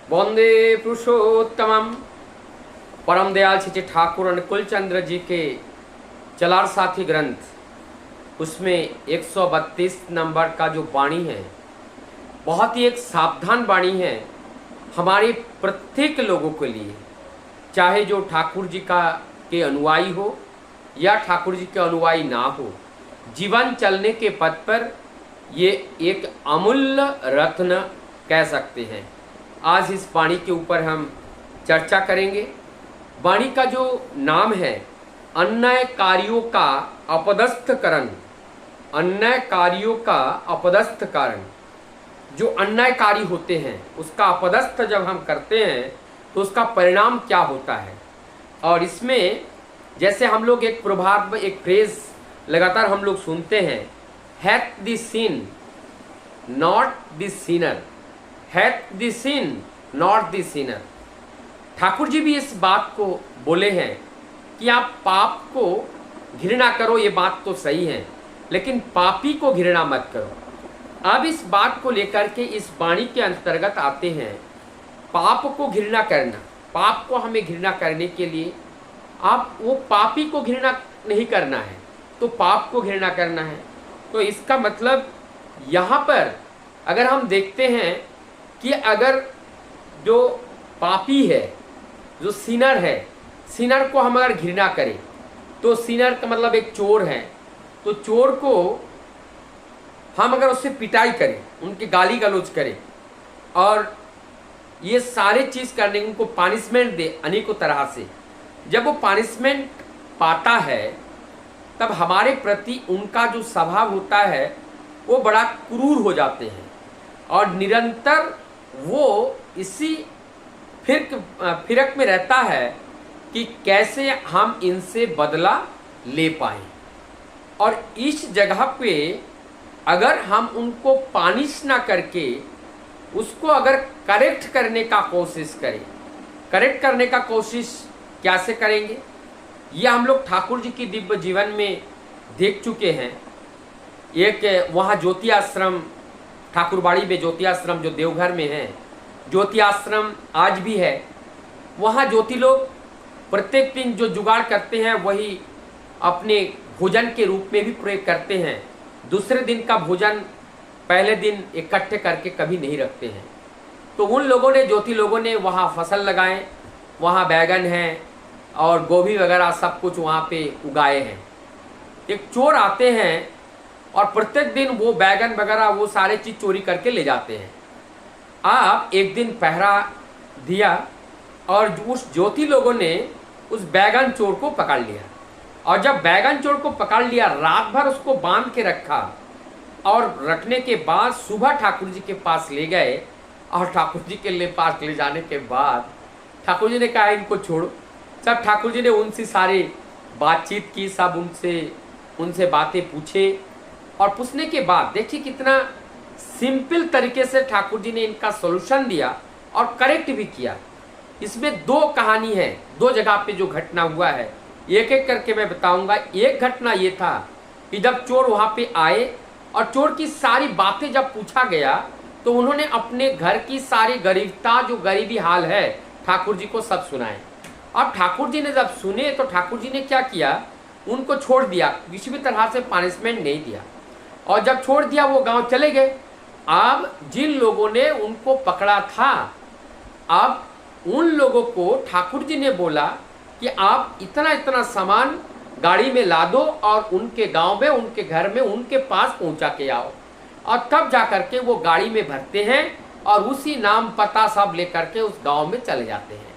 वंदे पुरुषोत्तमम। परम दयाल श्री ठाकुर अनुकूल चंद्र जी के चलार साथी ग्रंथ उसमें 132 नंबर का जो वाणी है, बहुत ही एक सावधान वाणी है हमारे प्रत्येक लोगों के लिए, चाहे जो ठाकुर जी का के अनुयायी हो या ठाकुर जी के अनुयायी ना हो। जीवन चलने के पथ पर ये एक अमूल्य रत्न कह सकते हैं। आज इस वाणी के ऊपर हम चर्चा करेंगे। वाणी का जो नाम है अन्याय कार्यों का अपदस्थकरण। अन्याय कार्यों का अपदस्थकरण, जो अन्यायकारी होते हैं उसका अपदस्थ जब हम करते हैं तो उसका परिणाम क्या होता है। और इसमें जैसे हम लोग एक प्रभाव, एक फ्रेज लगातार हम लोग सुनते हैं, hath the sin not the sinner, hath the sin not the sinner. Thakur ji भी इस बात को बोले हैं कि आप पाप को घृणा करो, ये बात तो सही है, लेकिन पापी को घृणा मत करो। अब इस बात को लेकर के इस वाणी के अंतर्गत आते हैं पाप को घृणा करना। पाप को हमें घृणा करने के लिए आप वो पापी को घृणा नहीं करना है, तो पाप को घृणा करना है। तो इसका मतलब यहाँ पर अगर हम देखते हैं कि अगर जो पापी है, जो सिनर है, सिनर को हम अगर घृणा करें तो सिनर का मतलब एक चोर है, तो चोर को हम अगर उससे पिटाई करें, उनकी गाली गलौज करें और ये सारे चीज़ करने, उनको पनिशमेंट दे अनेकों तरह से, जब वो पनिशमेंट पाता है तब हमारे प्रति उनका जो स्वभाव होता है वो बड़ा क्रूर हो जाते हैं और निरंतर वो इसी फिरक में रहता है कि कैसे हम इनसे बदला ले पाएं। और इस जगह पे अगर हम उनको पानिश ना करके उसको अगर करेक्ट करने का कोशिश करें, करेक्ट करने का कोशिश कैसे करेंगे, ये हम लोग ठाकुर जी की दिव्य जीवन में देख चुके हैं। एक वहाँ ज्योति आश्रम, ठाकुरबाड़ी में ज्योति आश्रम जो देवघर में है, ज्योति आश्रम आज भी है। वहाँ ज्योति लोग प्रत्येक दिन जो जुगाड़ करते हैं वही अपने भोजन के रूप में भी प्रयोग करते हैं। दूसरे दिन का भोजन पहले दिन इकट्ठे करके कभी नहीं रखते हैं। तो उन लोगों ने, ज्योति लोगों ने वहाँ फसल लगाए, वहाँ बैगन हैं और गोभी वगैरह सब कुछ वहाँ पे उगाए हैं। एक चोर आते हैं और प्रत्येक दिन वो बैगन वगैरह वो सारे चीज़ चोरी करके ले जाते हैं। आप एक दिन पहरा दिया और उस ज्योति लोगों ने उस बैगन चोर को पकड़ लिया, और जब बैगन चोर को पकड़ लिया रात भर उसको बांध के रखा और रखने के बाद सुबह ठाकुर जी के पास ले गए। और ठाकुर जी के पास ले जाने के बाद ठाकुर जी ने कहा इनको छोड़ो। सब ठाकुर जी ने उनसे सारी बातचीत की, सब उनसे बातें पूछे और पूछने के बाद देखिए कितना सिंपल तरीके से ठाकुर जी ने इनका सॉल्यूशन दिया और करेक्ट भी किया। इसमें दो कहानी है, दो जगह पे जो घटना हुआ है एक एक करके मैं बताऊंगा। एक घटना ये था कि जब चोर वहाँ पे आए और चोर की सारी बातें जब पूछा गया तो उन्होंने अपने घर की सारी गरीबता, जो गरीबी हाल है, ठाकुर जी को सब सुनाए। अब ठाकुर जी ने जब सुने तो ठाकुर जी ने क्या किया, उनको छोड़ दिया, किसी भी तरह से पनिशमेंट नहीं दिया। और जब छोड़ दिया वो गांव चले गए। अब जिन लोगों ने उनको पकड़ा था, अब उन लोगों को ठाकुर जी ने बोला कि आप इतना इतना सामान गाड़ी में ला दो और उनके गांव में, उनके घर में, उनके पास पहुंचा के आओ। और तब जा करके वो गाड़ी में भरते हैं और उसी नाम पता सब लेकर के उस गांव में चले जाते हैं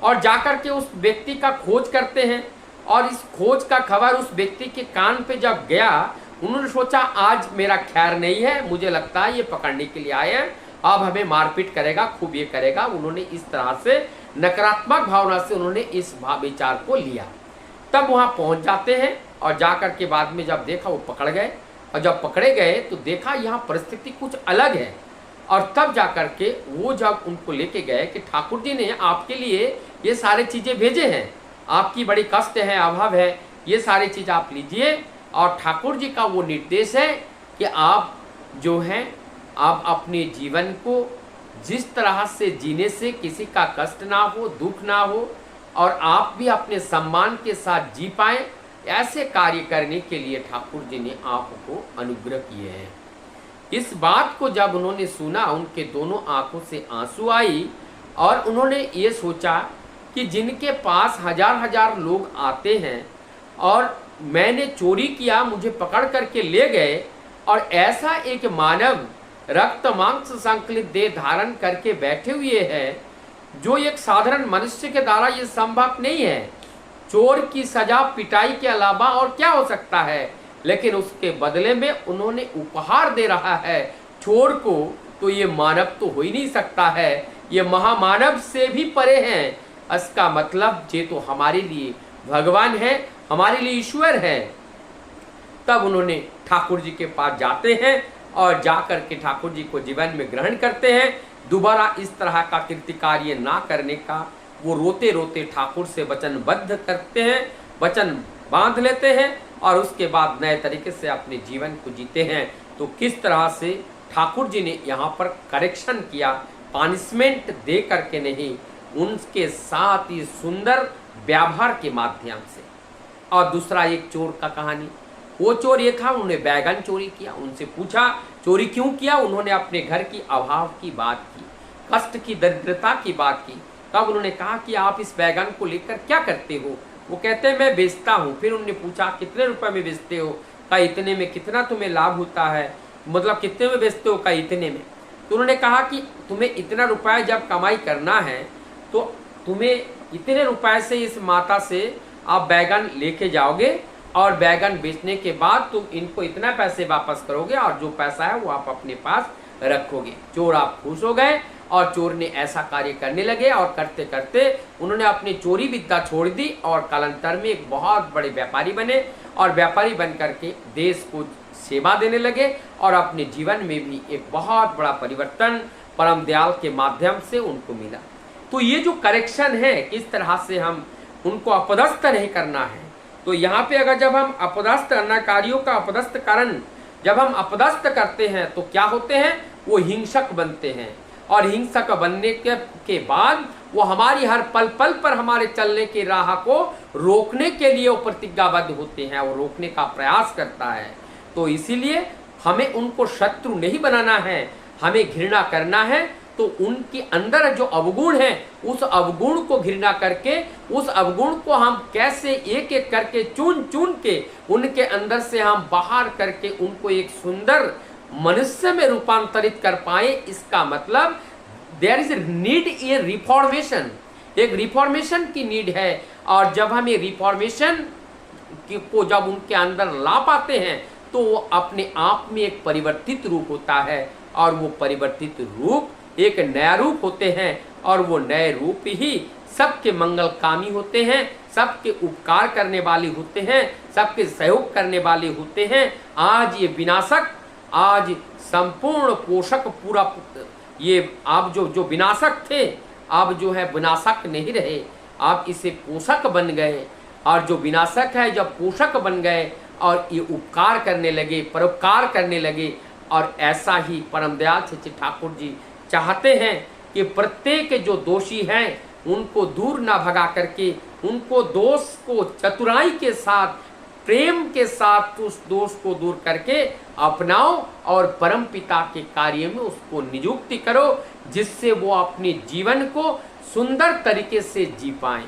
और जाकर के उस व्यक्ति का खोज करते हैं। और इस खोज का खबर उस व्यक्ति के कान पे जब गया, उन्होंने सोचा आज मेरा खैर नहीं है, मुझे लगता है ये पकड़ने के लिए आए हैं, अब हमें मारपीट करेगा, खूब ये करेगा। उन्होंने इस तरह से नकारात्मक भावना से उन्होंने इस विचार को लिया। तब वहाँ पहुँच जाते हैं और जाकर के बाद में जब देखा वो पकड़ गए, और जब पकड़े गए तो देखा यहाँ परिस्थिति कुछ अलग है। और तब जाकर के वो जब उनको लेके गए कि ठाकुर जी ने आपके लिए ये सारी चीज़ें भेजे हैं, आपकी बड़ी कष्ट है, अभाव है, ये सारी चीज़ आप लीजिए। और ठाकुर जी का वो निर्देश है कि आप जो हैं आप अपने जीवन को जिस तरह से जीने से किसी का कष्ट ना हो, दुख ना हो और आप भी अपने सम्मान के साथ जी पाए, ऐसे कार्य करने के लिए ठाकुर जी ने आपको अनुग्रह किए हैं। इस बात को जब उन्होंने सुना, उनके दोनों आंखों से आंसू आई और उन्होंने ये सोचा कि जिनके पास हजार हजार लोग आते हैं और मैंने चोरी किया, मुझे पकड़ करके ले गए, और ऐसा एक मानव रक्त मांस संकलित देह धारण करके बैठे हुए हैं, जो एक साधारण मनुष्य के द्वारा ये संभव नहीं है। चोर की सजा पिटाई के अलावा और क्या हो सकता है, लेकिन उसके बदले में उन्होंने उपहार दे रहा है चोर को, तो ये मानव तो हो ही नहीं सकता है, ये महामानव से भी परे हैं। इसका मतलब ये तो हमारे लिए भगवान है, हमारे लिए ईश्वर है। तब उन्होंने ठाकुर जी के पास जाते हैं और जाकर के ठाकुर जी को जीवन में ग्रहण करते हैं। दोबारा इस तरह का कृत्य कार्य ना करने का वो रोते रोते ठाकुर से वचनबद्ध करते हैं, वचन बांध लेते हैं और उसके बाद नए तरीके से अपने जीवन को जीते हैं। तो किस तरह से ठाकुर जी ने यहाँ पर करेक्शन किया, पनिशमेंट दे करके नहीं, उनके साथ ही सुंदर व्यवहार के माध्यम से। और दूसरा एक चोर का कहानी, वो चोर ये था, उन्होंने बैगन चोरी किया। उनसे पूछा चोरी क्यों किया, उन्होंने अपने घर की अभाव की बात की, कष्ट की, दरिद्रता की बात की। तब उन्होंने कहा कि आप इस बैगन को लेकर क्या करते हो? वो कहते हैं मैं बेचता हूँ। फिर उन्होंने पूछा कितने रुपए में बेचते हो? कहा इतने में। कितना तुम्हें लाभ होता है? मतलब कितने में बेचते हो? कहा इतने में। तो उन्होंने कहा कि तुम्हें इतना रुपया जब कमाई करना है तो तुम्हें इतने रुपए से इस माता से आप बैगन लेके जाओगे और बैगन बेचने के बाद तुम इनको इतना पैसे वापस करोगे और जो पैसा है वो आप अपने पास रखोगे। चोर आप खुश हो गए और चोर ने ऐसा कार्य करने लगे और करते करते उन्होंने अपनी चोरी विद्या छोड़ दी और कालांतर में एक बहुत बड़े व्यापारी बने और व्यापारी बन करके देश को सेवा देने लगे और अपने जीवन में भी एक बहुत बड़ा परिवर्तन परम दयाल के माध्यम से उनको मिला। तो ये जो करेक्शन है, किस तरह से हम उनको अपदस्थ नहीं करना है। तो यहाँ पे अगर जब हम अपदस्थ अनाकारियों का अपदस्थ कारण जब हम अपदस्थ करते हैं तो क्या होते हैं, वो हिंसक बनते हैं और हिंसक बनने के बाद वो हमारी हर पल पल पर हमारे चलने की राह को रोकने के लिए वो प्रतिज्ञाबद्ध होते हैं, वो रोकने का प्रयास करता है। तो इसीलिए हमें उनको शत्रु नहीं बनाना है, हमें घृणा करना है। तो उनके अंदर जो अवगुण है उस अवगुण को घृणा करके, उस अवगुण को हम कैसे एक एक करके चुन चुन के उनके अंदर से हम बाहर करके उनको एक सुंदर मनुष्य में रूपांतरित कर पाए। इसका मतलब there is need a reformation, एक रिफॉर्मेशन की नीड है। और जब हम ये रिफॉर्मेशन को जब उनके अंदर ला पाते हैं तो वो अपने आप में एक परिवर्तित रूप होता है और वो परिवर्तित रूप एक नया रूप होते हैं और वो नए रूप ही सबके मंगलकामी होते हैं, सबके उपकार करने वाले होते हैं, सबके सहयोग करने वाले होते हैं। आज ये विनाशक, आज संपूर्ण पोषक पूरा, ये आप जो विनाशक थे आप जो है विनाशक नहीं रहे, आप इसे पोषक बन गए। और जो विनाशक है जब पोषक बन गए और ये उपकार करने लगे, परोपकार करने लगे। और ऐसा ही परम दयाल श्री ठाकुर जी चाहते हैं कि प्रत्येक जो दोषी हैं उनको दूर ना भगा करके, उनको दोष को चतुराई के साथ, प्रेम के साथ उस दोष को दूर करके अपनाओ और परम पिता के कार्य में उसको नियुक्ति करो, जिससे वो अपने जीवन को सुंदर तरीके से जी पाएं।